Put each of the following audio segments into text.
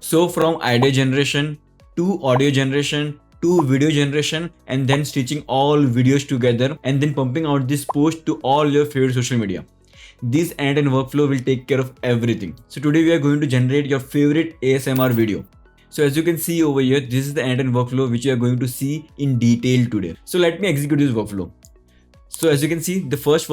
So from idea generation to audio generation to video generation, and then stitching all videos together and then pumping out this post to all your favorite social media. This n8n workflow will take care of everything. So today we are going to generate your favorite ASMR video. So as you can see over here, this is the n8n workflow which you are going to see in detail today. So let me execute this workflow. So as you can see, the first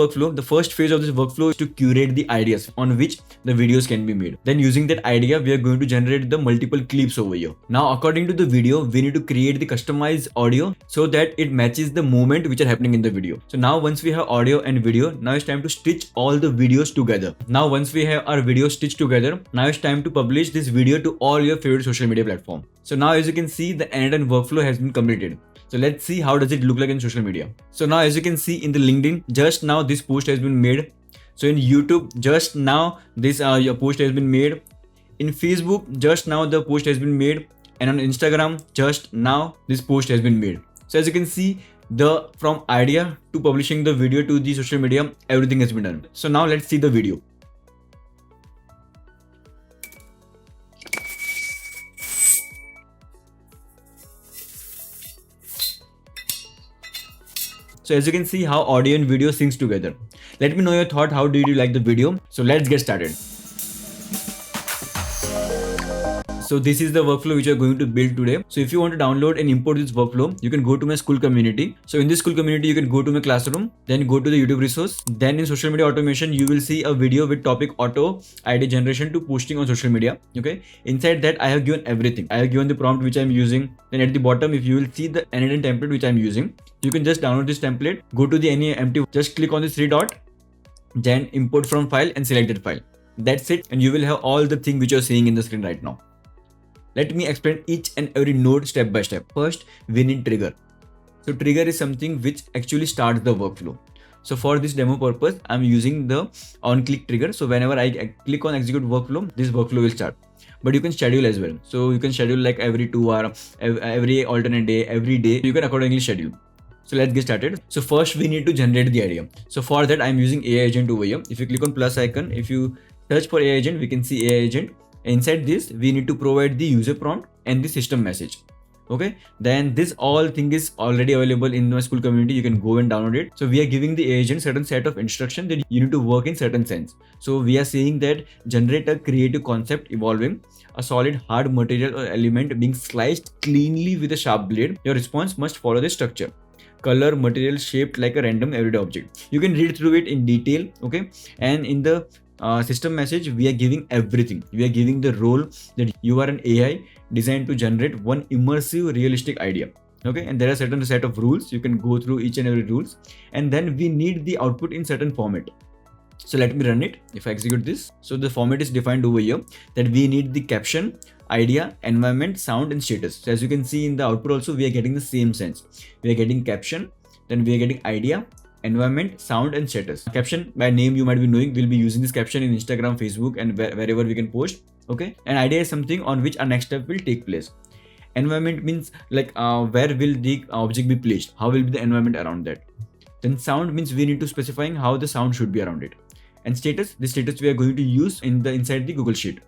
phase of this workflow is to curate the ideas on which the videos can be made. Then using that idea, we are going to generate the multiple clips over here. Now, according to the video, we need to create the customized audio so that it matches the moment which are happening in the video. So now once we have audio and video, now it's time to stitch all the videos together. Now once we have our video stitched together, now it's time to publish this video to all your favorite social media platform. So now as you can see, the n8n workflow has been completed. So let's see how does it look like in social media. So now as you can see in the LinkedIn, just now this post has been made. So in YouTube, just now this your post has been made. In Facebook, just now the post has been made. And on Instagram, just now this post has been made. So as you can see, from idea to publishing the video to the social media, everything has been done. So now let's see the video. So as you can see how audio and video syncs together. Let me know your thought. How did you like the video? So let's get started. So this is the workflow which we are going to build today. So if you want to download and import this workflow, you can go to my school community. So in this school community, you can go to my classroom, then go to the YouTube resource. Then in social media automation, you will see a video with topic auto, idea generation to posting on social media. Okay. Inside that, I have given everything. I have given the prompt which I am using. Then at the bottom, if you will see the n8n template which I am using, you can just download this template, go to the any empty, just click on this three dot, then import from file and select that file. That's it. And you will have all the thing which you're seeing in the screen right now. Let me explain each and every node step by step. First, we need trigger. So trigger is something which actually starts the workflow. So for this demo purpose, I'm using the on-click trigger. So whenever I click on execute workflow, this workflow will start. But you can schedule as well. So you can schedule like every 2 hours, every alternate day, every day. You can accordingly schedule. So let's get started. So first we need to generate the idea. So for that, I'm using AI agent over here. If you click on plus icon, if you search for AI agent, we can see AI agent. Inside this, we need to provide the user prompt and the system message. Okay, then this all thing is already available in my school community. You can go and download it. So we are giving the agent certain set of instructions that you need to work in certain sense. So we are saying that generate a creative concept involving a solid hard material or element being sliced cleanly with a sharp blade. Your response must follow the structure. Color, material shaped like a random everyday object. You can read through it in detail. Okay, and in the system message, we are giving everything. We are giving the role that you are an AI designed to generate one immersive, realistic idea. Okay, and there are certain set of rules. You can go through each and every rules, and then we need the output in certain format. So let me run it. If I execute this, so the format is defined over here that we need the caption, idea, environment, sound, and status. So as you can see in the output also, we are getting the same sense. We are getting caption, then we are getting idea, environment, sound, and status. Caption by name you might be knowing, we'll be using this caption in Instagram, Facebook, and wherever we can post. Okay, and idea is something on which our next step will take place. Environment means like where will the object be placed, how will be the environment around that. Then sound means we need to specifying how the sound should be around it. And status, the status we are going to use inside the Google Sheet.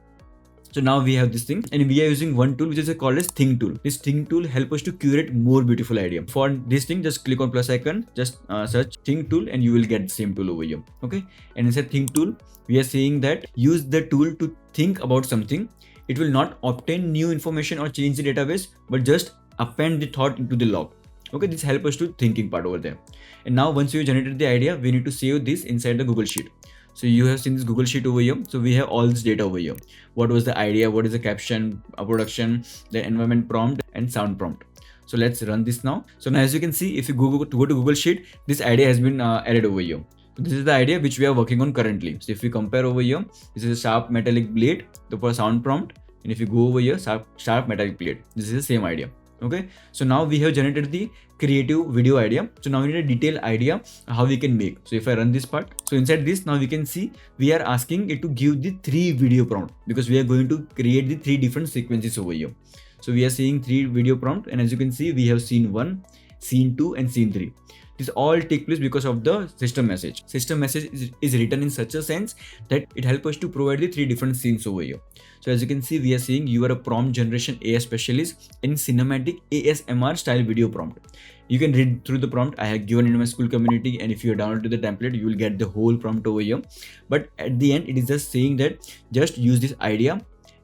So now we have this thing, and we are using one tool which is called as Think tool. This Think tool helps us to curate more beautiful idea. For this thing, just click on plus icon, just search Think tool, and you will get the same tool over here. Okay, and inside Think tool, we are saying that use the tool to think about something. It will not obtain new information or change the database, but just append the thought into the log. Okay, this helps us to thinking part over there. And now once you generated the idea, we need to save this inside the Google Sheet. So you have seen this Google Sheet over here. So we have all this data over here. What was the idea? What is the caption, production, the environment prompt, and sound prompt. So let's run this now. So now as you can see, if you go to Google Sheet, this idea has been added over here. So this is the idea which we are working on currently. So if we compare over here, this is a sharp metallic blade for sound prompt. And if you go over here, sharp metallic blade, this is the same idea. Okay, so now we have generated the creative video idea. So now we need a detailed idea how we can make. So if I run this part, so inside this, now we can see we are asking it to give the 3 video prompt, because we are going to create the 3 different sequences over here. So we are seeing 3 video prompt, and as you can see, we have scene 1, scene 2, and scene 3. This all take place because of the system message. System message is written in such a sense that it helps us to provide the 3 different scenes over here. So as you can see, we are saying you are a prompt generation AI specialist in cinematic ASMR style video prompt. You can read through the prompt I have given in my school community, and if you download the template, you will get the whole prompt over here. But at the end, it is just saying that just use this idea,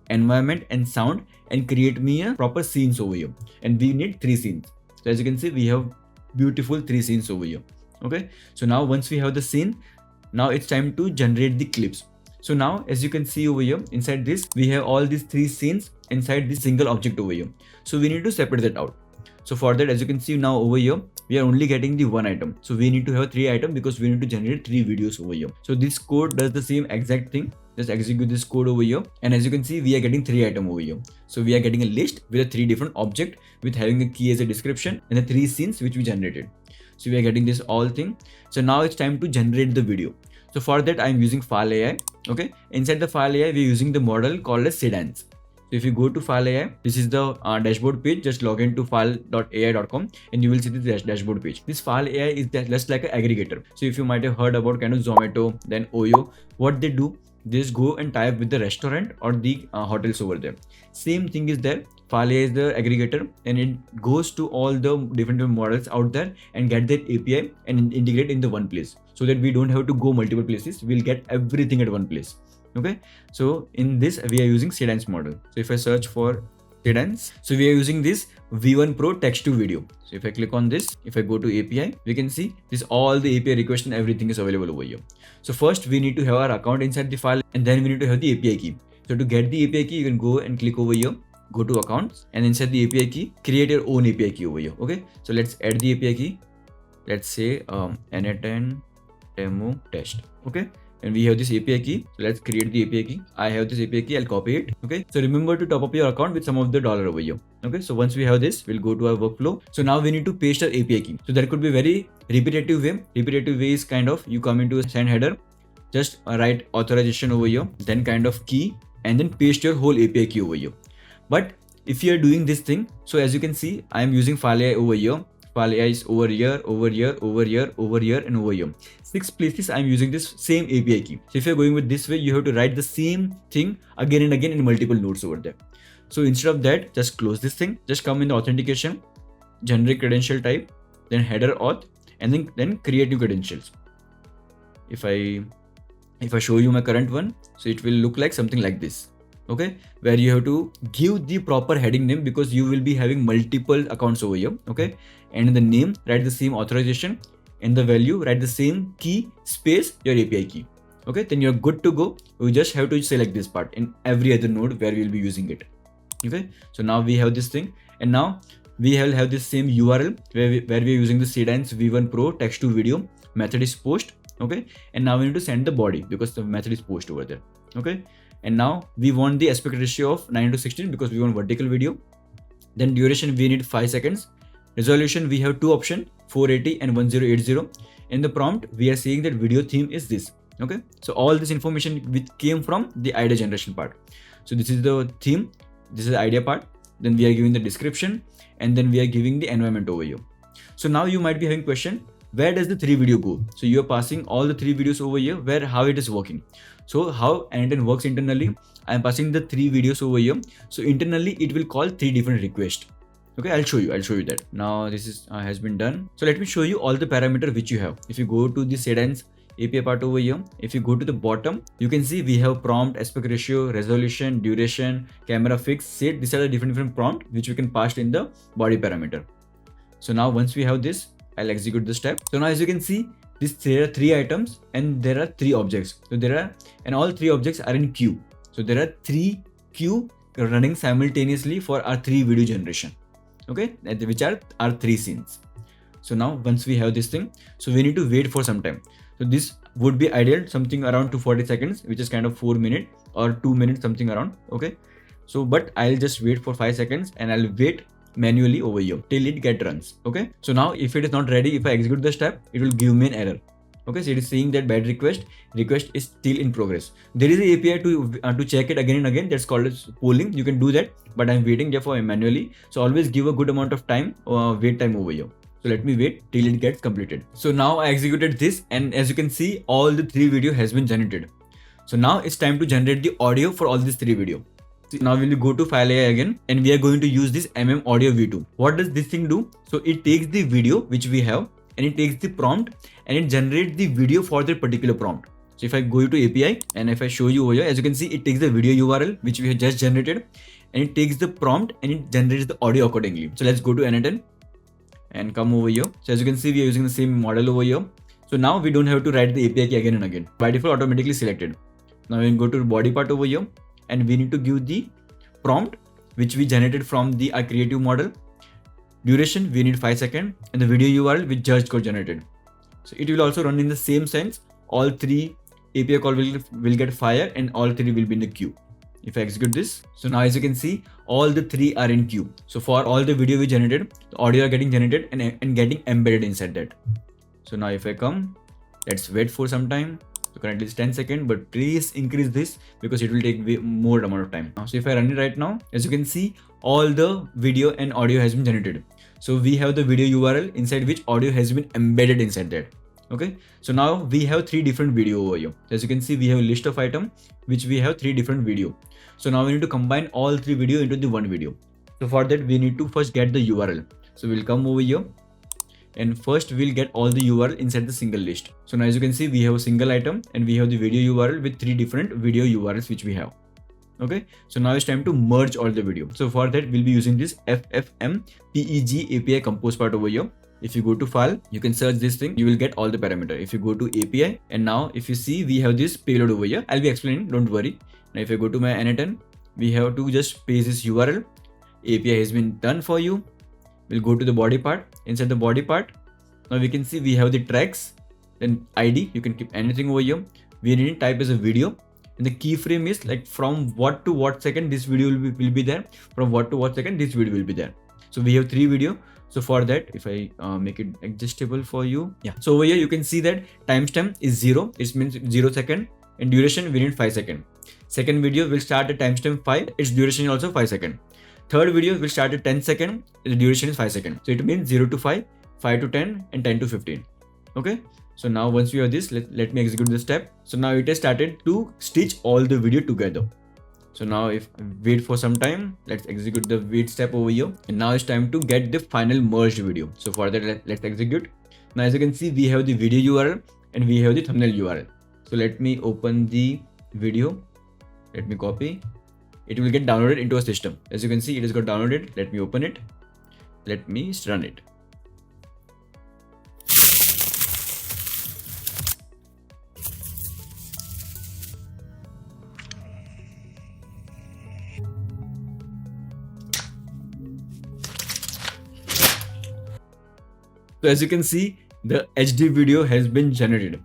environment and sound and create me a proper scenes over here. And we need 3 scenes. So as you can see, we have beautiful 3 scenes over here. Okay. So now once we have the scene, now it's time to generate the clips. So now as you can see over here, inside this, we have all these 3 scenes inside this single object over here. So we need to separate that out. So for that, as you can see now over here, we are only getting the 1 item. So we need to have 3 items because we need to generate 3 videos over here. So this code does the same exact thing. Just execute this code over here. And as you can see, we are getting 3 items over here. So we are getting a list with a 3 different object with having a key as a description and the 3 scenes which we generated. So we are getting this all thing. So now it's time to generate the video. So for that, I'm using File AI. Okay. Inside the File AI, we're using the model called as Sedans. So if you go to File AI, this is the dashboard page. Just log into file.ai.com and you will see this dashboard page. This File AI is just like an aggregator. So if you might have heard about kind of Zomato, then Oyo, what they do, they just go and tie up with the restaurant or the hotels over there. Same thing is there. File AI is the aggregator and it goes to all the different models out there and get that API and integrate in the one place, so that we don't have to go multiple places. We'll get everything at one place. Okay, so in this we are using Sedans model. So if I search for Sedans, so we are using this V1 Pro text to video. So if I click on this, if I go to API, we can see this all the API request and everything is available over here. So first we need to have our account inside the file and then we need to have the API key. So to get the API key, you can go and click over here, go to accounts and inside the API key, create your own API key over here. Okay, so let's add the API key. Let's say n8n demo test. Okay. And we have this API key. So let's create the API key. I have this API key. I'll copy it. Okay. So remember to top up your account with some of the dollar over here. Okay. So once we have this, we'll go to our workflow. So now we need to paste our API key. So there could be very repetitive way. Repetitive way is kind of you come into a send header, just write authorization over here, then kind of key, and then paste your whole API key over here. But if you are doing this thing, so as you can see, I am using File AI over here. File AI is over here, over here, over here, over here, and over here. 6 places I'm using this same API key. So if you're going with this way, you have to write the same thing again and again in multiple nodes over there. So instead of that, just close this thing, just come in the authentication, generate credential type, then header auth, and then create new credentials. If I show you my current one, so it will look like something like this. Okay, where you have to give the proper heading name because you will be having multiple accounts over here. Okay, and in the name, write the same authorization. In the value, write the same key space your API key. Okay, then you're good to go. We just have to select this part in every other node where we'll be using it. Okay, so now we have this thing, and now we will have this same URL where we're using the Sedans V1 Pro text to video. Method is post. Okay, and now we need to send the body because the method is post over there. Okay. And now we want the aspect ratio of 9:16 because we want vertical video. Then duration, we need 5 seconds. Resolution, we have 2 options, 480 and 1080. In the prompt, we are saying that video theme is this. Okay. So all this information which came from the idea generation part. So this is the theme. This is the idea part. Then we are giving the description and then we are giving the environment over here. So now you might be having question, where does the 3 video go? So you are passing all the 3 videos over here, where how it is working. So how n8n works internally, I am passing the 3 videos over here. So internally it will call 3 different requests. Okay, I'll show you that. Now this is has been done. So let me show you all the parameters which you have. If you go to the Sedans API part over here, if you go to the bottom, you can see we have prompt, aspect ratio, resolution, duration, camera fix, set. These are the different prompt which we can pass in the body parameter. So now once we have this, I'll execute the step. So now as you can see, there are 3 items and there are 3 objects. So and all 3 objects are in queue. So there are 3 queue running simultaneously for our 3 video generation. Okay, which are our 3 scenes. So now once we have this thing, so we need to wait for some time. So this would be ideal, something around 240 seconds, which is kind of 4 minutes or 2 minutes, something around. Okay, so but I'll just wait for 5 seconds and I'll wait manually over here till it get runs. Okay, so now if it is not ready, if I execute the step, it will give me an error. Okay, so it is saying that bad request is still in progress. There is an API to check it again and again. That's called as polling. You can do that, but I'm waiting therefore manually. So always give a good amount of time, wait time over here. So let me wait till it gets completed. So now I executed this, and as you can see, all the 3 video has been generated. So now it's time to generate the audio for all these 3 video. Now we'll go to File AI again, and we are going to use this Audio V2. What does this thing do? So it takes the video which we have, and it takes the prompt, and it generates the video for that particular prompt. So if I go to API and if I show you over here, as you can see, it takes the video URL which we have just generated, and it takes the prompt and it generates the audio accordingly. So let's go to n8n and come over here. So as you can see, we are using the same model over here. So now we don't have to write the API key again and again. By default, automatically selected. Now we can go to the body part over here, and we need to give the prompt which we generated from the creative model. Duration, we need 5 seconds, and the video URL which just got generated. So it will also run in the same sense. All 3 API call will get fired, and all 3 will be in the queue. If I execute this, so now as you can see, all the 3 are in queue. So for all the video we generated, the audio are getting generated and getting embedded inside that. So now if I come, let's wait for some time. So currently it's 10 seconds, but please increase this because it will take more amount of time. So if I run it right now, as you can see, all the video and audio has been generated. So we have the video URL inside which audio has been embedded inside that. Okay, so now we have 3 different video over here. As you can see, we have a list of item which we have 3 different video. So now we need to combine all 3 video into the one video. So for that, we need to first get the URL. So we'll come over here, and first we'll get all the URL inside the single list. So now as you can see, we have a single item and we have the video URL with 3 different video URLs which we have. Okay, so now it's time to merge all the video. So for that, we'll be using this FFmpeg API compose part over here. If you go to file, you can search this thing, you will get all the parameter. If you go to API, and now if you see, we have this payload over here. I'll be explaining, don't worry. Now if I go to my n8n, we have to just paste this URL. API has been done for you. We'll go to the body part. Inside the body part, now we can see we have the tracks, then ID, you can keep anything over here. We need to type as a video, and the keyframe is like from what to what second this video will be there, from what to what second this video will be there. So we have 3 video. So for that, if I make it adjustable for you, yeah. So over here you can see that timestamp is 0. It means 0 second, and duration we need 5 seconds. Second video will start at timestamp 5. Its duration is also 5 seconds. Third video will start at 10 seconds. Its duration is 5 seconds. So it means 0 to 5, 5 to 10, and 10 to 15. Okay. So now once we have this, let me execute this step. So now it has started to stitch all the video together. So now if wait for some time, let's execute the wait step over here. And now it's time to get the final merged video. So for that, let's execute. Now as you can see, we have the video URL and we have the thumbnail URL. So let me open the video. Let me copy. It will get downloaded into a system. As you can see, it has got downloaded. Let me open it. Let me run it. So as you can see, the HD video has been generated.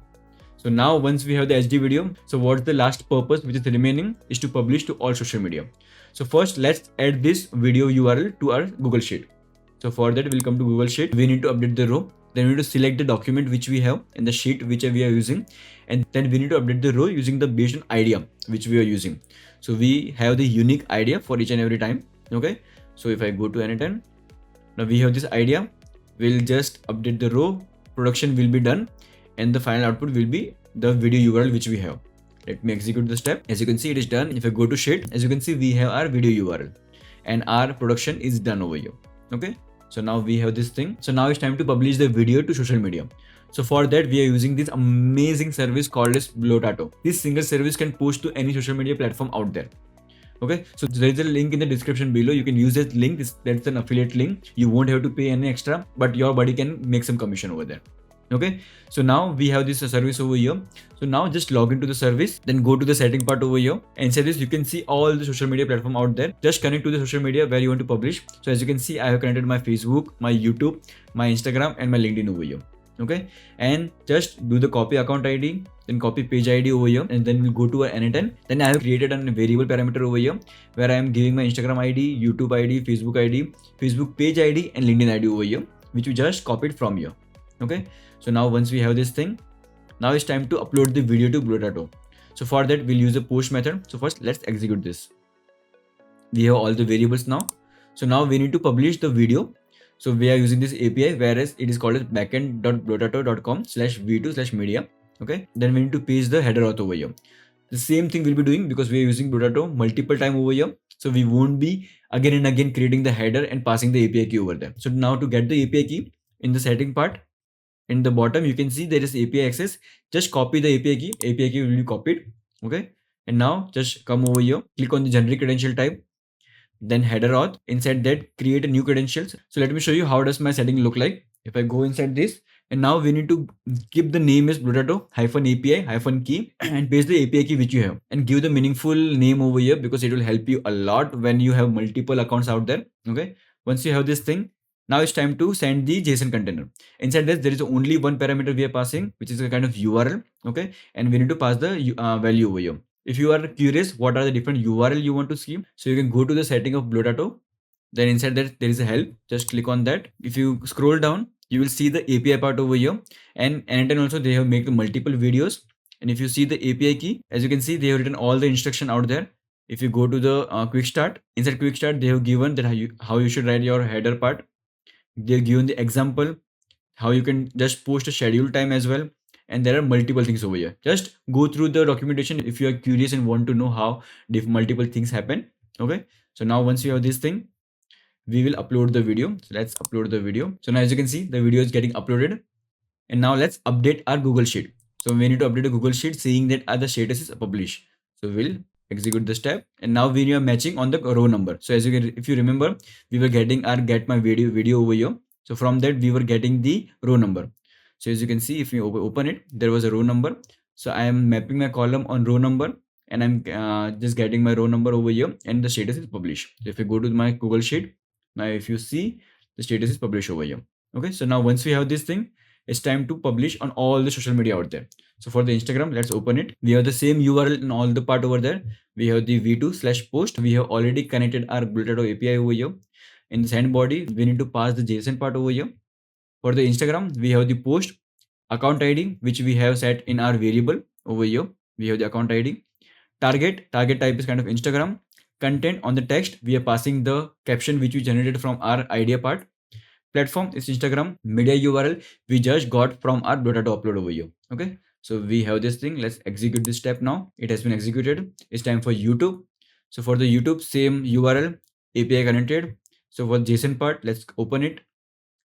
So now once we have the HD video, so what's the last purpose which is remaining is to publish to all social media. So first let's add this video URL to our Google Sheet. So for that, we'll come to Google Sheet. We need to update the row. Then we need to select the document which we have in the sheet which we are using. And then we need to update the row using the based on idea which we are using. So we have the unique idea for each and every time. Okay. So if I go to n8n, now we have this idea. We'll just update the row, production will be done, and the final output will be the video URL which we have. Let me execute the step. As you can see, it is done. If I go to sheet, as you can see, we have our video URL and our production is done over here. Okay. So now we have this thing. So now it's time to publish the video to social media. So for that, we are using this amazing service called as Blotato. This single service can post to any social media platform out there. Okay, so there is a link in the description below. You can use that link. That's an affiliate link. You won't have to pay any extra, but your buddy can make some commission over there. Okay, so now we have this service over here. So now just log into the service, then go to the setting part over here. And inside this, you can see all the social media platform out there. Just connect to the social media where you want to publish. So as you can see, I have connected my Facebook, my YouTube, my Instagram, and my LinkedIn over here. Okay, and just do the copy account ID, then copy page ID over here, and then we'll go to n8n. Then I have created a variable parameter over here where I am giving my Instagram ID, YouTube ID, Facebook ID, Facebook page ID, and LinkedIn ID over here, which we just copied from here. Okay, so now once we have this thing, now it's time to upload the video to Blotato. So for that, we'll use the post method. So first, let's execute this. We have all the variables now. So now we need to publish the video. So we are using this API, whereas it is called as backend.blotato.com/v2/media. Okay, then we need to paste the header auth over here. The same thing we'll be doing because we are using Blotato multiple time over here. So we won't be again and again creating the header and passing the API key over there. So now to get the API key, in the setting part, in the bottom, you can see there is API access. Just copy the API key. API key will be copied. Okay. And now just come over here, click on the generic credential type, then header auth. Inside that, create a new credentials. So let me show you how does my setting look like. If I go inside this, and now we need to keep the name as Blotato-API-key and paste the API key which you have and give the meaningful name over here because it will help you a lot when you have multiple accounts out there. Okay. Once you have this thing, now it's time to send the JSON container. Inside this, there is only one parameter we are passing, which is a kind of URL. Okay. And we need to pass the value over here. If you are curious what are the different URL you want to see, so you can go to the setting of Blotato. Then inside that there is a help. Just click on that. If you scroll down, you will see the API part over here. And n8n also they have made multiple videos. And if you see the API key, as you can see, they have written all the instruction out there. If you go to the quick start, inside quick start, they have given that how you should write your header part. They have given the example, how you can just post a schedule time as well. And there are multiple things over here. Just go through the documentation if you are curious and want to know how multiple things happen. Okay. So now once you have this thing, we will upload the video. So let's upload the video. So now as you can see, the video is getting uploaded. And now let's update our Google Sheet. So we need to update a Google Sheet saying that the status is published. So we'll execute the step. And now we are matching on the row number. So as you can, if you remember, we were getting our get my video over here. So from that, we were getting the row number. So as you can see, if you open it, there was a row number. So I am mapping my column on row number and I'm just getting my row number over here and the status is published. So if you go to my Google Sheet, now if you see the status is published over here. Okay. So now once we have this thing, it's time to publish on all the social media out there. So for the Instagram, let's open it. We have the same URL in all the part over there. We have the v2/post. We have already connected our Blotato API over here. In the send body, we need to pass the JSON part over here. For the Instagram, we have the post account ID, which we have set in our variable over here. We have the account ID. Target type is kind of Instagram. Content on the text, we are passing the caption which we generated from our idea part. Platform is Instagram. Media URL we just got from our Blotato upload over here. Okay. So we have this thing. Let's execute this step now. It has been executed. It's time for YouTube. So for the YouTube, same URL, API connected. So for JSON part, let's open it.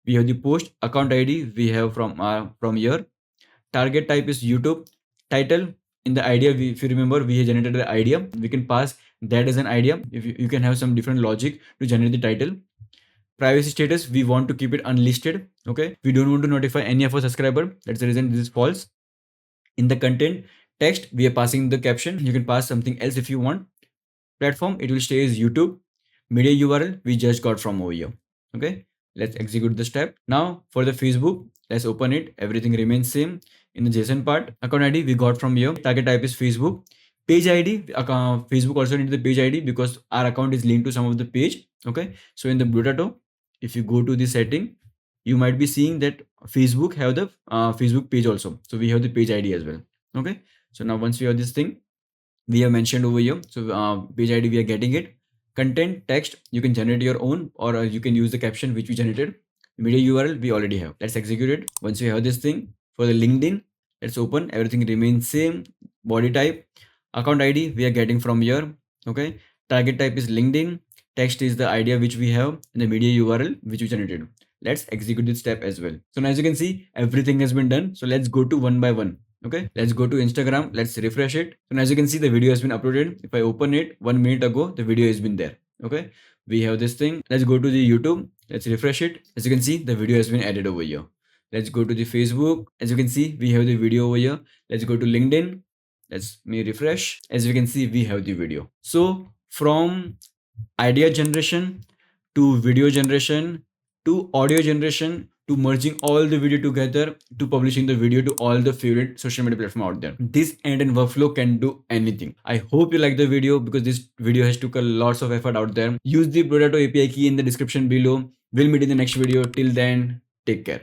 We have the post account ID we have from here. Target type is YouTube. Title, in the idea, if you remember, we have generated the idea. We can pass that as an idea. If you can have some different logic to generate the title. Privacy status, we want to keep it unlisted. Okay. We don't want to notify any of our subscriber. That's the reason this is false. In the content text, we are passing the caption. You can pass something else if you want. Platform, it will stay as YouTube. Media URL, we just got from over here. Okay. Let's execute the step. Now for the Facebook, let's open it. Everything remains same. In the JSON part, account ID we got from here. Target type is Facebook. Page ID, Facebook also needs the page ID because our account is linked to some of the page. Okay. So in the Blotato, if you go to the setting, you might be seeing that Facebook have the Facebook page also. So we have the page ID as well. Okay. So now once we have this thing, we have mentioned over here. So page ID, we are getting it. Content text, you can generate your own or you can use the caption which we generated. Media URL, we already have. Let's execute it. Once we have this thing, for the LinkedIn, let's open. Everything remains same. Body type, account ID, we are getting from here. Okay. Target type is LinkedIn. Text is the idea which we have and the media URL which we generated. Let's execute this step as well. So now as you can see, everything has been done. So let's go to one by one. Okay, let's go to Instagram. Let's refresh it. And as you can see, the video has been uploaded. If I open it 1 minute ago, the video has been there. Okay, we have this thing. Let's go to the YouTube. Let's refresh it. As you can see, the video has been added over here. Let's go to the Facebook. As you can see, we have the video over here. Let's go to LinkedIn. Let's refresh. As you can see, we have the video. So from idea generation to video generation to audio generation to merging all the video together to publishing the video to all the favorite social media platform out there, this n8n workflow can do anything. I hope you like the video because this video has took a lots of effort out there. Use the Blotato API key in the description below. We'll meet in the next video. Till then, take care.